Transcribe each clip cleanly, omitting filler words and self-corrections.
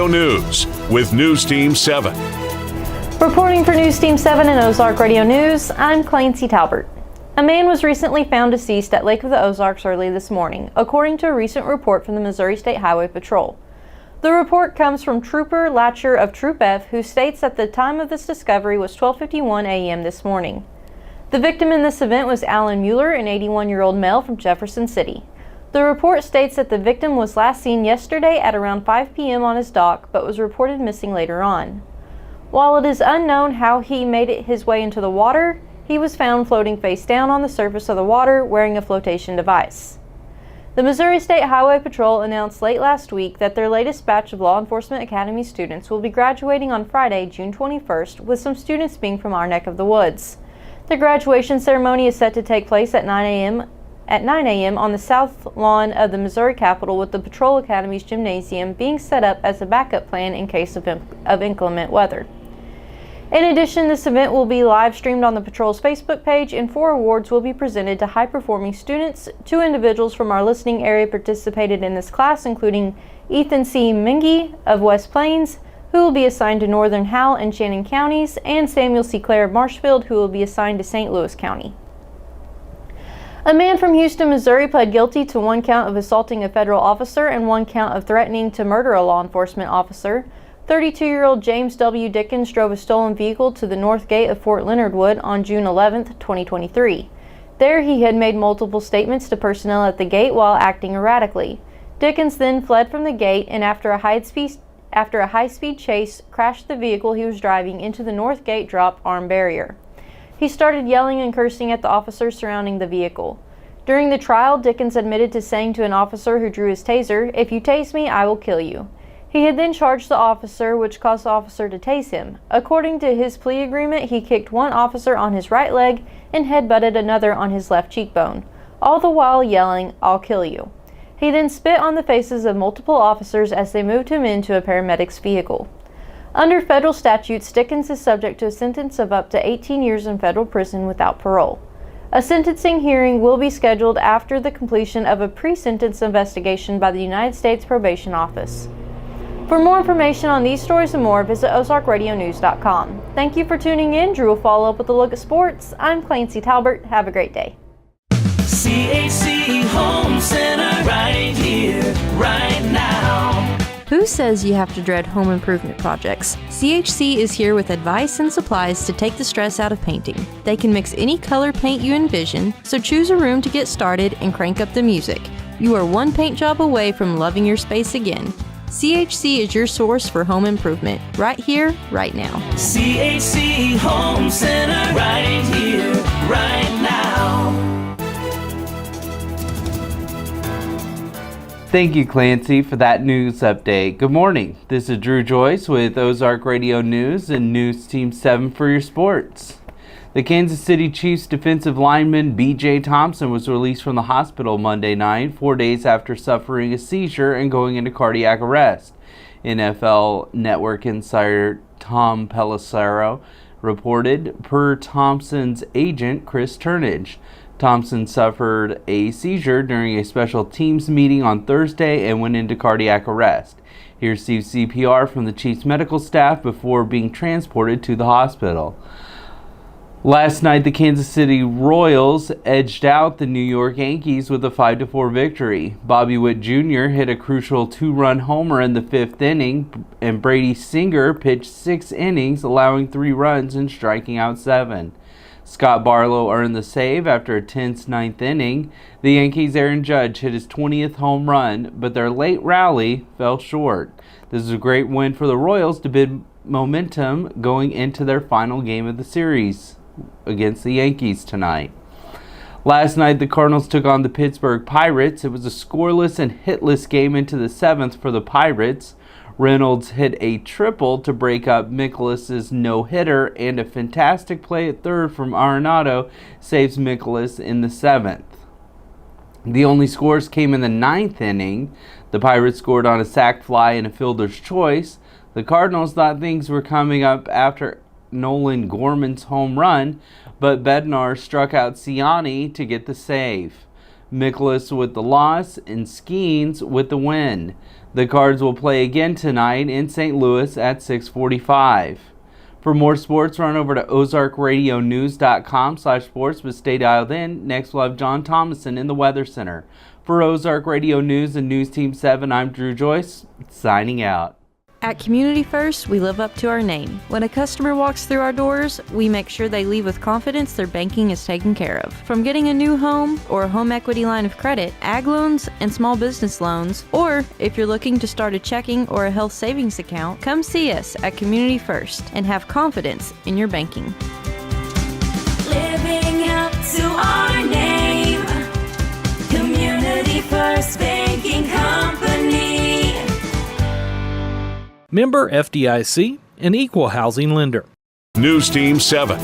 Radio News with News Team 7. Reporting for News Team 7 and Ozark Radio News, I'm Clancy Talbert. A man was recently found deceased at Lake of the Ozarks early this morning, according to a recent report from the Missouri State Highway Patrol. The report comes from Trooper Latcher of Troop F, who states that the time of this discovery was 12:51 a.m. this morning. The victim in this event was Alan Mueller, an 81-year-old male from Jefferson City. The report states that the victim was last seen yesterday at around 5 p.m. on his dock, but was reported missing later on. While it is unknown how he made his way into the water, he was found floating face down on the surface of the water wearing a flotation device. The Missouri State Highway Patrol announced late last week that their latest batch of Law Enforcement Academy students will be graduating on Friday, June 21st, with some students being from our neck of the woods. The graduation ceremony is set to take place at 9 a.m. on the south lawn of the Missouri Capitol, with the Patrol Academy's gymnasium being set up as a backup plan in case of inclement weather. In addition, this event will be live streamed on the Patrol's Facebook page, and 4 awards will be presented to high-performing students. 2 individuals from our listening area participated in this class, including Ethan C. Mingy of West Plains, who will be assigned to Northern Howell and Shannon counties, and Samuel C. Clare of Marshfield, who will be assigned to St. Louis County. A man from Houston, Missouri pled guilty to 1 count of assaulting a federal officer and 1 count of threatening to murder a law enforcement officer. 32-year-old James W. Dickens drove a stolen vehicle to the north gate of Fort Leonard Wood on June 11, 2023. There, he had made multiple statements to personnel at the gate while acting erratically. Dickens then fled from the gate and, after a high-speed chase, crashed the vehicle he was driving into the north gate drop arm barrier. He started yelling and cursing at the officers surrounding the vehicle. During the trial, Dickens admitted to saying to an officer who drew his taser, "If you tase me, I will kill you." He had then charged the officer, which caused the officer to tase him. According to his plea agreement, he kicked 1 officer on his right leg and headbutted another on his left cheekbone, all the while yelling, "I'll kill you." He then spit on the faces of multiple officers as they moved him into a paramedic's vehicle. Under federal statutes, Dickens is subject to a sentence of up to 18 years in federal prison without parole. A sentencing hearing will be scheduled after the completion of a pre-sentence investigation by the United States Probation Office. For more information on these stories and more, visit ozarkradionews.com. Thank you for tuning in. Drew will follow up with a look at sports. I'm Clancy Talbert. Have a great day. CHC Home Center, right here, right now. Who says you have to dread home improvement projects? CHC is here with advice and supplies to take the stress out of painting. They can mix any color paint you envision, so choose a room to get started and crank up the music. You are 1 paint job away from loving your space again. CHC is your source for home improvement, right here, right now. CHC Home Center, right here, right now. Thank you, Clancy, for that news update. Good morning. This is Drew Joyce with Ozark Radio News and News Team 7 for your sports. The Kansas City Chiefs defensive lineman B.J. Thompson was released from the hospital Monday night, 4 days after suffering a seizure and going into cardiac arrest. NFL Network insider Tom Pelissero reported, per Thompson's agent Chris Turnage. Thompson suffered a seizure during a special teams meeting on Thursday and went into cardiac arrest. He received CPR from the Chiefs medical staff before being transported to the hospital. Last night, the Kansas City Royals edged out the New York Yankees with a 5-4 victory. Bobby Witt Jr. hit a crucial 2-run homer in the 5th inning, and Brady Singer pitched 6 innings, allowing 3 runs and striking out 7. Scott Barlow earned the save after a tense 9th inning. The Yankees' Aaron Judge hit his 20th home run, but their late rally fell short. This is a great win for the Royals to build momentum going into their final game of the series against the Yankees tonight. Last night, the Cardinals took on the Pittsburgh Pirates. It was a scoreless and hitless game into the 7th for the Pirates. Reynolds hit a triple to break up Mikolas's no-hitter, and a fantastic play at third from Arenado saves Mikolas in the 7th. The only scores came in the 9th inning. The Pirates scored on a sac fly and a fielder's choice. The Cardinals thought things were coming up after Nolan Gorman's home run, but Bednar struck out Ciani to get the save. Nicholas with the loss, and Skeens with the win. The Cards will play again tonight in St. Louis at 6:45. For more sports, run over to ozarkradionews.com/sports, but stay dialed in. Next, we'll have John Thomason in the Weather Center. For Ozark Radio News and News Team 7, I'm Drew Joyce, signing out. At Community First, we live up to our name. When a customer walks through our doors, we make sure they leave with confidence their banking is taken care of. From getting a new home or a home equity line of credit, ag loans, and small business loans, or if you're looking to start a checking or a health savings account, come see us at Community First and have confidence in your banking. Living up to our name, Community First Banking Company. Member FDIC, an equal housing lender. News Team 7.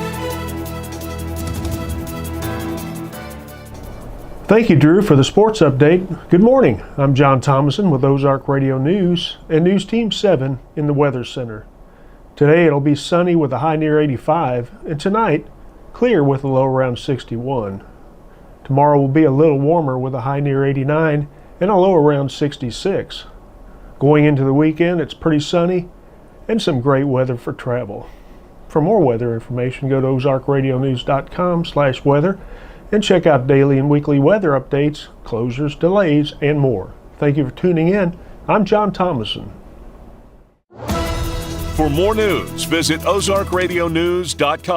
Thank you, Drew, for the sports update. Good morning. I'm John Thomason with Ozark Radio News and News Team 7 in the Weather Center. Today it'll be sunny with a high near 85, and tonight clear with a low around 61. Tomorrow will be a little warmer with a high near 89 and a low around 66. Going into the weekend, it's pretty sunny and some great weather for travel. For more weather information, go to ozarkradionews.com/weather and check out daily and weekly weather updates, closures, delays, and more. Thank you for tuning in. I'm John Thomason. For more news, visit ozarkradionews.com.